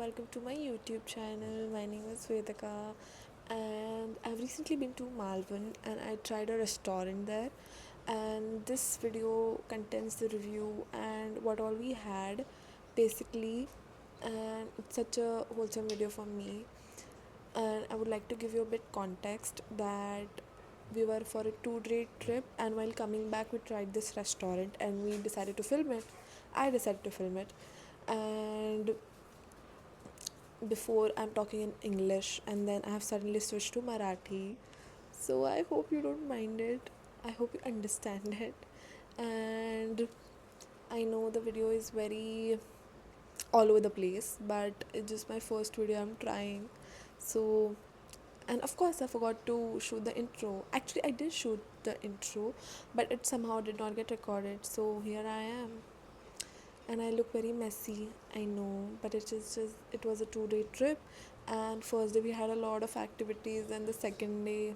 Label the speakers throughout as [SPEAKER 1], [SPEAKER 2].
[SPEAKER 1] welcome to my YouTube channel. My name is Vedika, and I've recently been to Malvan and I tried a restaurant there. And this video contains the review and what all we had basically. And it's such a wholesome video for me. And I would like to give you a bit context that we were for a 2-day trip, and while coming back, we tried this restaurant and we decided to film it. I decided to film it, and before I'm talking in English and then I have suddenly switched to Marathi. So I hope you don't mind it. I hope you understand it. And I know the video is very all over the place, but it's just my first video I'm trying. So, and of course, I forgot to shoot the intro. Actually, I did shoot the intro, but it somehow did not get recorded. So here I am. And I look very messy, I know, but it was a 2-day trip, and first day we had a lot of activities, and the second day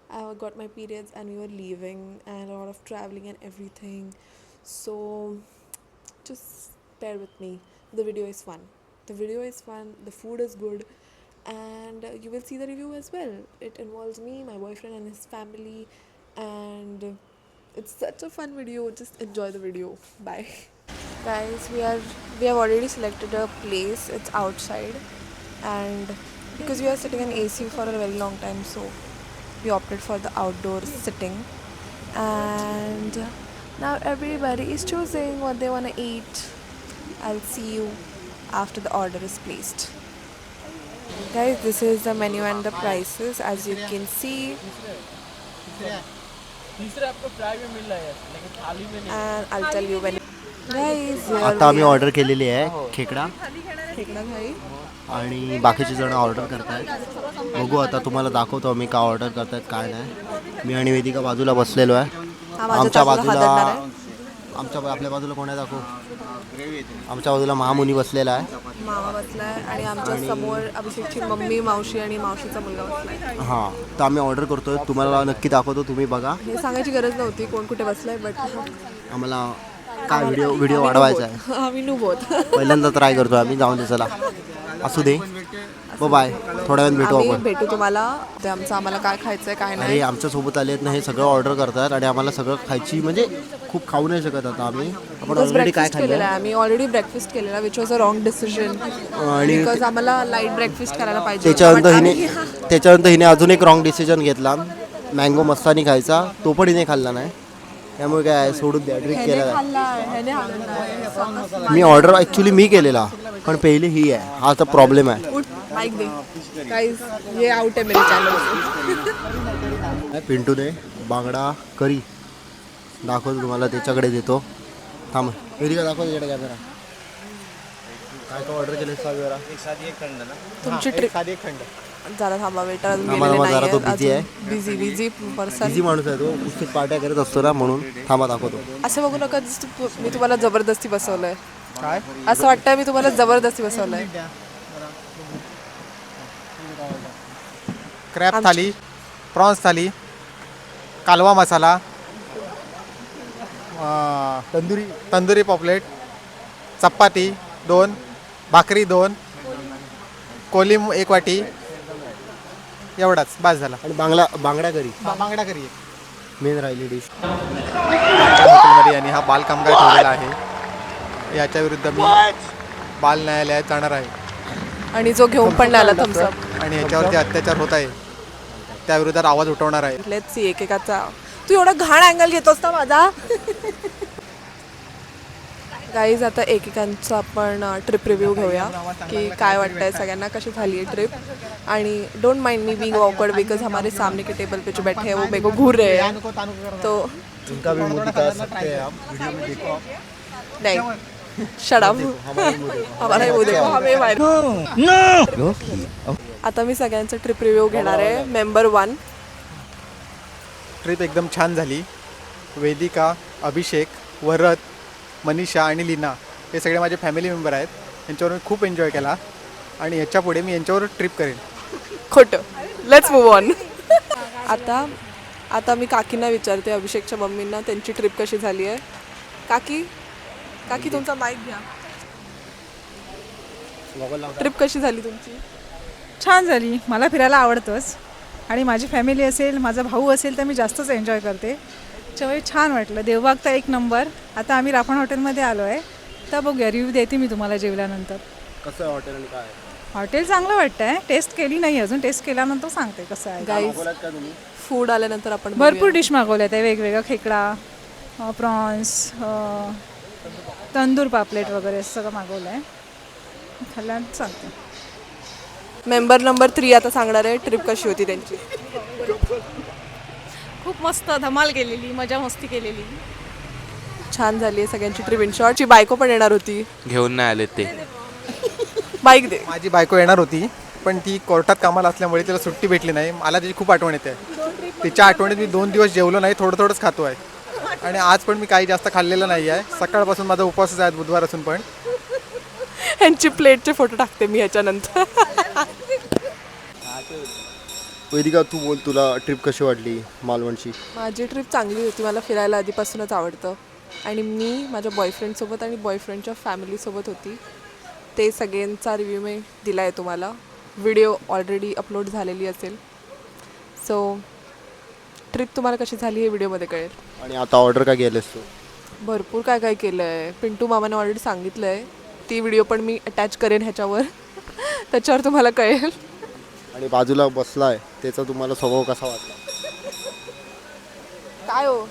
[SPEAKER 1] I got my periods and we were leaving, and a lot of traveling and everything. So just bear with me. The video is fun. The food is good, and you will see the review as well. It involves me, my boyfriend, and his family, and it's such a fun video. Just enjoy the video. Bye. Guys, we have already selected a place. It's outside, and because we are sitting in AC for a very long time, so we opted for the outdoor sitting. And now everybody is choosing what they want to eat. I'll see you after the order is placed. Guys, this is the menu and the prices, as you can see. And I'll tell you when. Guys,
[SPEAKER 2] आता आम्ही order केलेली आहे खेकडा
[SPEAKER 1] खेकडा थाळी.
[SPEAKER 2] आणि बाकीचे जण ऑर्डर करतायत. बघू आता तुम्हाला दाखवतो आम्ही का ऑर्डर करतायत काय नाही. मी आणि वेदिका बाजूला बसलेलो आहे. आमच्या बाजूला आपल्या बाजूला कोण आहे दाखव. आमच्या बाजूला महामुनी बसलेला आहे.
[SPEAKER 1] मामा बसलाय आणि आमच्या समोर अभिषेकची मम्मी, मावशी आणि मावशीचा मुलगा बसलाय.
[SPEAKER 2] हां, तर आम्ही ऑर्डर करतोय. तुम्हाला नक्की दाखवतो, तुम्ही बघा.
[SPEAKER 1] हे सांगायची गरज नव्हती कोण कुठे बसलाय, बट
[SPEAKER 2] आम्हाला काय व्हिडिओ वाढवायचा आहे.
[SPEAKER 1] आम्ही नुबोत
[SPEAKER 2] पहिल्यांदा ट्राय करतो आम्ही. जाऊन दे, चला असू दे. बाय, थोड्या वेळाने भेटू आपण.
[SPEAKER 1] भेटू तुम्हाला. ते आम्हाला काय खायचंय काय नाही.
[SPEAKER 2] अरे आमच्यासोबत आले आहेत ना, हे सगळं ऑर्डर करतात आणि आम्हाला सगळं खायची म्हणजे खूप खाऊ नाही शकत आता आम्ही. आपण ऑलरेडी काय खाल्लं.
[SPEAKER 1] आम्ही ऑलरेडी ब्रेकफास्ट केलेला, which was a wrong decision.
[SPEAKER 2] आणि
[SPEAKER 1] बिकॉज आम्हाला लाईट ब्रेकफास्ट करायला पाहिजे.
[SPEAKER 2] त्याच्यानंतर हिने अजून एक रॉंग डिसिजन घेतला. मँगो मस्तानी खायचा, तो पण हिने खाल्ला नाही. त्यामुळे काय सोडून द्या. ड्रिंक केला. मी ऑर्डर ॲक्च्युली मी केलेला, पण पहिली ही आहे. हा तर प्रॉब्लेम आहे.
[SPEAKER 1] ये आउट आहे मेरे चॅनल.
[SPEAKER 2] पिंटू दे बांगडा करी दाखवतो तुम्हाला. त्याच्याकडे देतो. थांब वेदिका दाखव त्याच्याकडे कॅमेरा. काय काय ऑर्डर केलं सांग जरा.
[SPEAKER 1] तुमची ट्रिप जरा थांबा. वेटर
[SPEAKER 2] जरा तो बिझी आहे.
[SPEAKER 1] Busy person.
[SPEAKER 2] बिझी माणूस आहे तो. पुस्तक पार्ट्या करत असतो ना, म्हणून थांबा दाखवतो.
[SPEAKER 1] असं बघू नका मी तुम्हाला जबरदस्ती बसवलंय. काय असं वाटतं मी तुम्हाला जबरदस्ती बसवलंय.
[SPEAKER 3] क्रॅब थाली, प्रॉन्स थाली, कालवा मसाला, तंदुरी पॉपलेट, चपाती 2, भाकरी 2, कोलिम 1 वाटी, एवढाच बास झाला.
[SPEAKER 2] आणि बांगडा करी.
[SPEAKER 3] बांगडा करी
[SPEAKER 2] मेन राहिली डिश
[SPEAKER 3] हॉटेलमध्ये. आणि हा बाल कामगार ठेवलेला आहे. याच्या विरुद्ध मी बाल न्यायालयात जाणार आहे.
[SPEAKER 1] आणि जो घेऊन पण आला थम्सअप
[SPEAKER 3] आणि याच्यावरती अत्याचार होत आहे त्या विरोधात आवाज उठवणार आहे.
[SPEAKER 1] Let's see एकेकाचा. तू एवढा घाण अँगल घेतोस ना माझा. गाईज, आता एकेकांचा आपण ट्रिप रिव्ह्यू घेऊया की काय वाटतंय सगळ्यांना, कशी झाली आहे ट्रिप. आणि don't mind me being awkward because हमारे सामने के टेबल पे जो बैठे हैं वो मेरे को घूर रहे हैं. तो
[SPEAKER 2] उनका भी मुंह दिखा सकते हैं आप वीडियो में. देखो
[SPEAKER 1] नहीं, शट अप. हमारा ही मुंह देखो. हमें मारो. आता मी सगळ्यांचा ट्रिप रिव्ह्यू घेणार आहे. मेंबर 1.
[SPEAKER 3] ट्रिप एकदम छान झाली. वेदिका, अभिषेक, वरद, मनीषा आणि लीना हे सगळे माझे फॅमिली मेंबर आहेत. यांच्यावर मी खूप एन्जॉय केला आणि याच्या पुढे मी यांच्यावर ट्रिप करेन.
[SPEAKER 1] खोटं. Let's move on. आता मी काकींना विचारते, अभिषेकच्या मम्मींना, त्यांची ट्रिप कशी झाली आहे. काकी तुमचा माईक घ्या. ट्रिप कशी झाली तुमची?
[SPEAKER 4] छान झाली. मला फिरायला आवडतंच आणि माझी फॅमिली असेल, माझा भाऊ असेल तर मी जास्तच एन्जॉय करते. त्याच्यामुळे छान वाटलं. देवबाग तर एक नंबर. आता आम्ही राफण हॉटेलमध्ये आलो आहे, तर बघूया रिव्ह्यू देते मी तुम्हाला जेवल्यानंतर.
[SPEAKER 2] कसं आहे हॉटेल आणि काय
[SPEAKER 4] हॉटेल चांगलं वाटतं आहे. टेस्ट केली नाही अजून, टेस्ट केल्यानंतर सांगते कसं आहे.
[SPEAKER 1] गाईज
[SPEAKER 2] का तुम्ही?
[SPEAKER 1] फूड आल्यानंतर आपण
[SPEAKER 4] भरपूर डिश मागवल्या त्या वेगवेगळ्या, खेकडा, प्रॉन्स, तंदूर पापलेट वगैरे सगळं मागवलं आहे. खाल्ल्यानंतर सांगते.
[SPEAKER 1] मेंबर नंबर 3 आता सांगणार आहे ट्रिप कशी होती त्यांची.
[SPEAKER 5] खूप मस्त धमाल केलेली, मजा मस्ती केलेली.
[SPEAKER 1] छान झाली आहे सगळ्यांची ट्रिप. इन शॉर्टची बायको पण येणार होती.
[SPEAKER 6] घेऊन नाही आले ते.
[SPEAKER 1] बाईक दे.
[SPEAKER 3] माझी बायको येणार होती, पण ती कोर्टात कामाला असल्यामुळे तिला सुट्टी भेटली नाही. मला त्याची खूप आठवण येते. तिच्या आठवणीत मी 2 दिवस जेवलो नाही, थोडंच खातो आहे. आणि आज पण मी काही जास्त खाल्लेलं नाही आहे. सकाळपासून माझा उपवासच आहे, बुधवार असून पण.
[SPEAKER 1] यांची प्लेटचे फोटो टाकते मी ह्याच्यानंतर.
[SPEAKER 2] वेदिका तू बोल, तुला ट्रिप कशी वाटली मालवणची?
[SPEAKER 1] माझी ट्रिप चांगली होती. मला फिरायला आधीपासूनच आवडतं आणि मी माझ्या बॉयफ्रेंडसोबत आणि बॉयफ्रेंडच्या फॅमिलीसोबत होती. ते सगळ्यांचा रिव्ह्यू मी दिला आहे तुम्हाला. व्हिडिओ ऑलरेडी अपलोड झालेली असेल. सो ट्रिप तुम्हाला कशी झाली हे व्हिडिओमध्ये कळेल.
[SPEAKER 2] आणि आता ऑर्डर काय केलंस तू?
[SPEAKER 1] भरपूर काय काय केलं आहे. पिंटू मामाने ऑलरेडी सांगितलं आहे. ती व्हिडिओ पण मी अटॅच करेन ह्याच्यावर. त्याच्यावर तुम्हाला कळेल.
[SPEAKER 2] आणि बाजूला बसलाय त्याचा तुम्हाला स्वभाव कसा वाटला?
[SPEAKER 1] काय हो,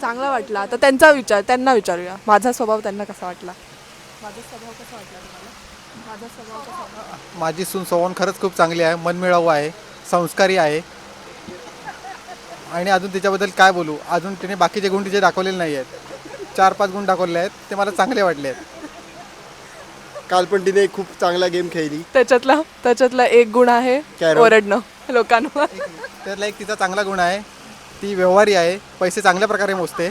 [SPEAKER 1] चांगला वाटला. आता त्यांना विचारूया माझा स्वभाव त्यांना कसा वाटला. माझा स्वभाव कसा वाटला तुम्हाला? माझा स्वभाव कसा वाटला?
[SPEAKER 3] माझी सून सोवण खरंच खूप चांगली आहे, मनमिळावू आहे, संस्कारी आहे. आणि अजून तिच्याबद्दल काय बोलू, अजून तिने बाकीचे गुण तिचे दाखवलेले नाही आहेत. 4-5 गुण दाखवले आहेत, ते मला चांगले वाटले आहेत.
[SPEAKER 2] काल पण तिने खूप चांगला गेम खेळली.
[SPEAKER 1] त्याच्यातला एक गुण आहे
[SPEAKER 2] Carrom.
[SPEAKER 1] ओरडणं लोकांवर.
[SPEAKER 3] त्यातला एक तिचा चांगला गुण आहे, ती व्यवहारी आहे, पैसे चांगल्या प्रकारे मोजते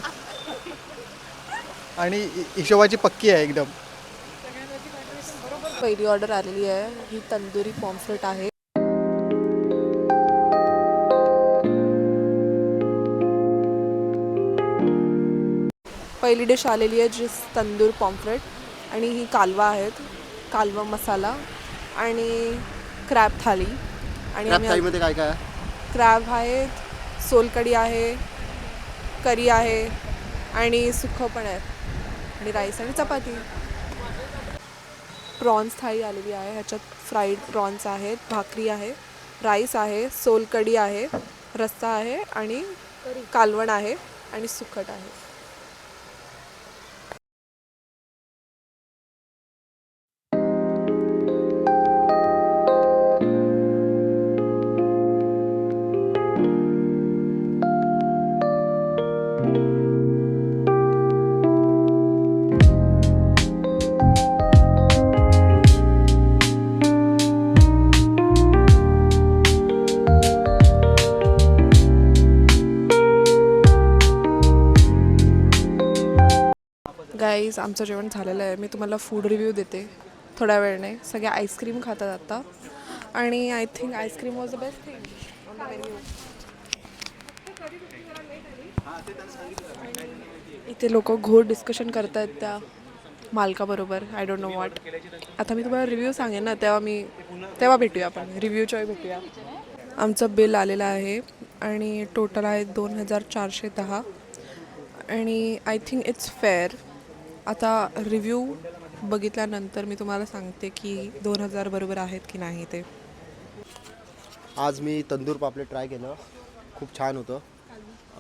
[SPEAKER 3] आणि हिशोबाची पक्की आहे एकदम.
[SPEAKER 1] पहिली ऑर्डर आलेली आहे. ही तंदुरी पॉम्फ्रेट आहे. पहिली डिश आलेली आहे जी तंदूर पॉम्फ्रेट आणि ही कालवा आहेत, कालवा मसाला आणि क्रॅब थाली. आणि
[SPEAKER 2] थाळीमध्ये काय काय आहे?
[SPEAKER 1] क्रॅब आहेत, सोलकढी आहे, करी आहे आणि सुखं पण आहेत आणि राईस आणि चपाती. प्रॉन्स थाळी आलेली आहे. ह्याच्यात फ्राईड प्रॉन्स आहेत, भाकरी आहे, राईस आहे, सोलकढी आहे, रस्सा आहे आणि कालवण आहे आणि सुकट आहे. गाईज आमचं जेवण झालेलं आहे. मी तुम्हाला फूड रिव्ह्यू देते थोड्या वेळाने. सगळे आईस्क्रीम खातात आता आणि I think ice cream was the best thing on the menu. इथे लोक घोर डिस्कशन करत आहेत त्या मालकाबरोबर. I don't know what. आता मी तुम्हाला रिव्ह्यू सांगेन ना, तेव्हा भेटूया आपण. रिव्ह्यूच्या वेळी भेटूया. आमचं बिल आलेलं आहे आणि टोटल आहे 2410 आणि आय थिंक इट्स फेअर. आता रिव्ह्यू बघितल्यानंतर मी तुम्हाला सांगते की 2000 बरोबर आहेत की नाही ते.
[SPEAKER 2] आज मी तंदूर पापलेट ट्राय केलं, खूप छान होतं.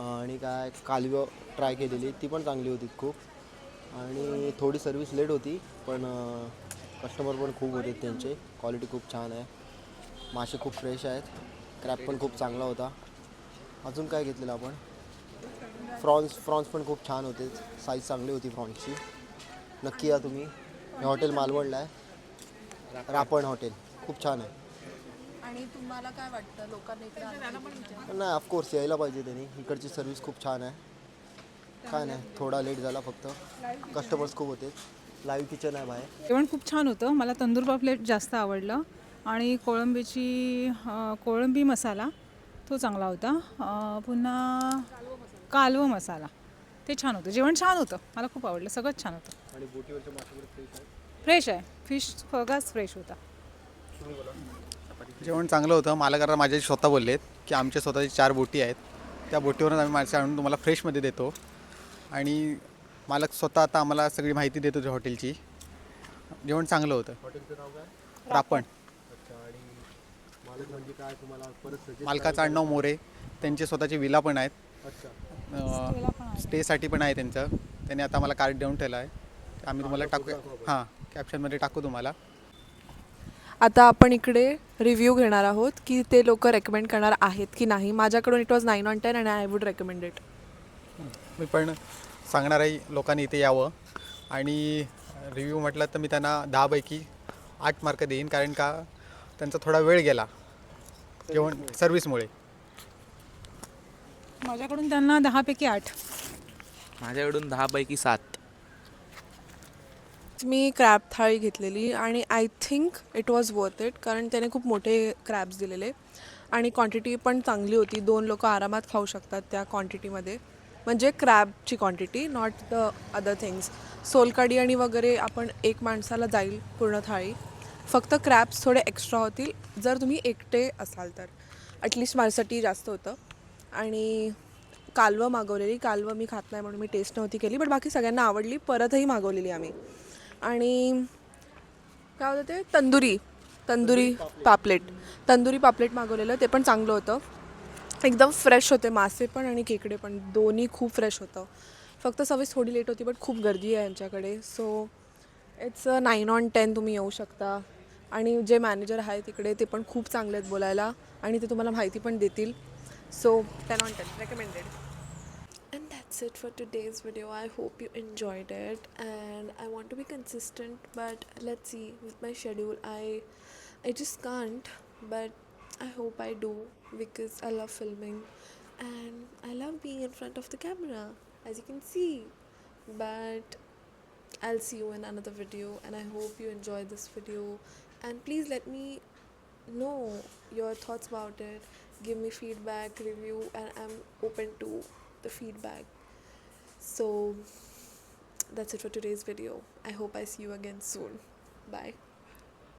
[SPEAKER 2] आणि काय कालवं ट्राय केलेली, ती पण चांगली होती खूप. आणि थोडी सर्विस लेट होती, पण कस्टमर पण खूप होते त्यांचे. क्वालिटी खूप छान आहे, मासे खूप फ्रेश आहेत, क्रॅब पण खूप चांगला होता. अजून काय घेतलेलं आपण? फ्रॉन्स पण खूप छान होते, साईज चांगली होती फ्रॉन्सची. नक्की या तुम्ही. हे हॉटेल मालवणला आहे, रापण हॉटेल, खूप छान आहे.
[SPEAKER 1] आणि तुम्हाला काय वाटतं लोकांना इकडे
[SPEAKER 2] नाही, ऑफकोर्स यायला पाहिजे त्यांनी. इकडची सर्विस खूप छान आहे. काय नाही, थोडा लेट झाला फक्त, कस्टमर्स खूप होते. लाईव्ह किचन आहे बाहेर.
[SPEAKER 4] जेवण खूप छान होतं. मला तंदूर पापलेट जास्त आवडलं आणि कोळंबी मसाला तो चांगला होता. पुन्हा कालवं मसाला ते छान होतं. जेवण छान होतं, मला खूप आवडलं, सगळंच छान होतं.
[SPEAKER 2] आणि बोटीवरच्या मासे फ्रेश आहेत.
[SPEAKER 4] फ्रेश आहे, फिश सगळाच फ्रेश होता.
[SPEAKER 3] जेवण चांगलं होतं. मालक माझ्याशी स्वतः बोललेत की आमच्या स्वतःची 4 बोटी आहेत, त्या बोटीवरून आम्ही मासे आणून तुम्हाला फ्रेशमध्ये देतो. आणि मालक स्वतः आता आम्हाला सगळी माहिती देत होते हॉटेलची. जेवण चांगलं होतं. रापण. मालकाचं आडनाव मोरे. त्यांचे स्वतःचे विला पण आहेत. स्टेसाठी पण आहे त्यांचं. त्यांनी आता आम्हाला कार्ड देऊन ठेवलं आहे. आम्ही तुम्हाला टाकू, हां कॅप्शनमध्ये टाकू तुम्हाला.
[SPEAKER 1] आता आपण इकडे रिव्ह्यू घेणार आहोत की ते लोक रेकमेंड करणार आहेत की नाही. माझ्याकडून it was 9/10 and I would recommend it.
[SPEAKER 3] मी पण सांगणार आहे लोकांनी इथे यावं. आणि रिव्ह्यू म्हटलं तर मी त्यांना 10 पैकी 8 मार्क देईन, कारण का त्यांचा थोडा वेळ गेला जेवण सर्व्हिसमुळे.
[SPEAKER 4] माझ्याकडून त्यांना 10 पैकी 8.
[SPEAKER 6] माझ्याकडून 10 पैकी 7.
[SPEAKER 1] मी क्रॅब थाळी घेतलेली आणि I think it was worth it, कारण त्याने खूप मोठे क्रॅब्स दिलेले आणि क्वांटिटी पण चांगली होती. 2 लोक आरामात खाऊ शकतात त्या क्वांटिटीमध्ये, म्हणजे क्रॅबची quantity, not the other things. सोलकढी आणि वगैरे आपण 1 माणसाला जाईल पूर्ण थाळी. फक्त क्रॅब्स थोडे एक्स्ट्रा होतील जर तुम्ही एकटे असाल तर. ॲटलिस्ट माझ्यासाठी जास्त होतं. आणि कालवं मागवलेली. कालवं मी खात नाही म्हणून मी टेस्ट नव्हती केली, बट बाकी सगळ्यांना आवडली. परतही मागवलेली आम्ही. आणि काय होतं ते तंदुरी पापलेट मागवलेलं, ते पण चांगलं होतं. एकदम फ्रेश होते मासे पण आणि खेकडे पण, दोन्ही खूप फ्रेश होतं. फक्त सर्विस थोडी लेट होती, बट खूप गर्दी आहे यांच्याकडे. So it's 9/10. तुम्ही येऊ शकता. आणि जे मॅनेजर आहे तिकडे ते पण खूप चांगले आहेत बोलायला आणि ते तुम्हाला माहिती पण देतील. So 10/10 recommended. And that's it for today's video. I hope you enjoyed it, and I want to be consistent, but let's see with my schedule. I just can't, but I hope I do, because I love filming and I love being in front of the camera, as you can see. But I'll see you in another video, and I hope you enjoyed this video. And please let me know your thoughts about it. Give me feedback, review, and I'm open to the feedback. So that's it for today's video. I hope I see you again soon. Bye.